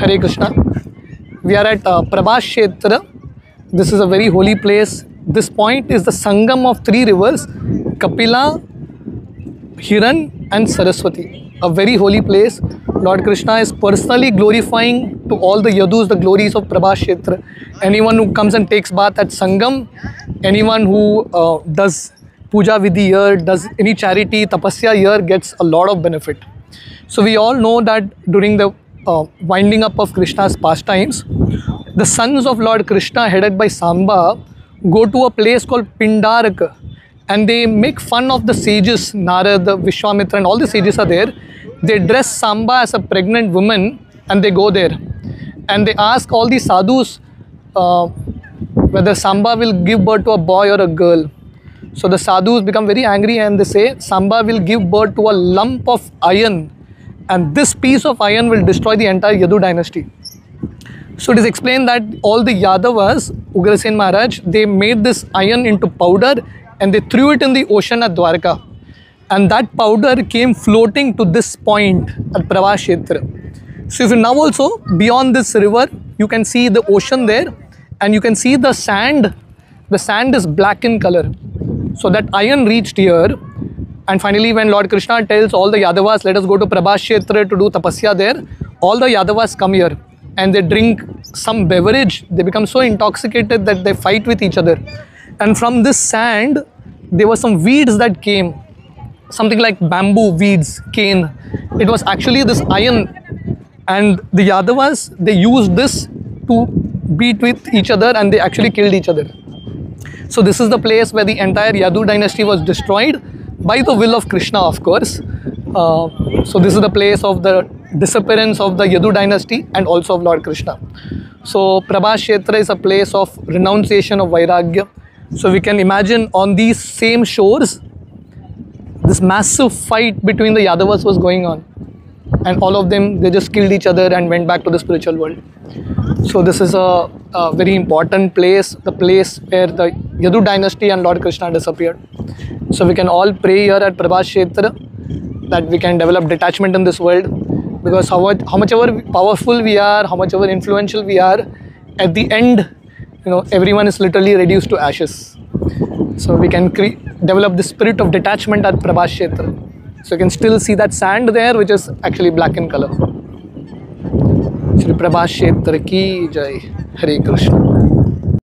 Hare Krishna. We are at Prabhas Kshetra. This is a very holy place. This point is the Sangam of three rivers, Kapila, Hiran and Saraswati. A very holy place. Lord Krishna is personally glorifying to all the Yadus the glories of Prabhas Kshetra. Anyone who comes and takes bath at Sangam, anyone who does puja vidhi here, does any charity, tapasya here, gets a lot of benefit. So we all know that during the winding up of Krishna's pastimes, the sons of Lord Krishna headed by Samba go to a place called Pindaraka and they make fun of the sages, Narada, Vishwamitra and all the sages are there. They dress Samba as a pregnant woman and they go there. And they ask all the sadhus whether Samba will give birth to a boy or a girl. So the sadhus become very angry and they say Samba will give birth to a lump of iron and this piece of iron will destroy the entire Yadu dynasty. So it is explained that all the Yadavas, Ugrasen Maharaj, they made this iron into powder and they threw it in the ocean at Dwarka. And that powder came floating to this point at Prabhas Kshetra. So if you now also, beyond this river, you can see the ocean there and you can see the sand. The sand is black in color. So that iron reached here. And finally, when Lord Krishna tells all the Yadavas, let us go to Prabhas Kshetra to do tapasya there, all the Yadavas come here and they drink some beverage. They become so intoxicated that they fight with each other. And from this sand, there were some weeds that came, something like bamboo weeds, cane. It was actually this iron. And the Yadavas, they used this to beat with each other and they actually killed each other. So this is the place where the entire Yadu dynasty was destroyed by the will of Krishna, of course. So this is the place of the disappearance of the Yadu dynasty and also of Lord Krishna. So Prabhas Kshetra is a place of renunciation of Vairagya. So we can imagine on these same shores, this massive fight between the Yadavas was going on. And all of them, they just killed each other and went back to the spiritual world. So this is a very important place, the place where the Yadu dynasty and Lord Krishna disappeared. So we can all pray here at Prabhas Kshetra that we can develop detachment in this world, because how much ever powerful we are, how much ever influential we are, at the end, everyone is literally reduced to ashes. So we can develop the spirit of detachment at Prabhas Kshetra. So you can still see that sand there, which is actually black in color. Shri Prabhas Kshetra ki jai. Hare Krishna.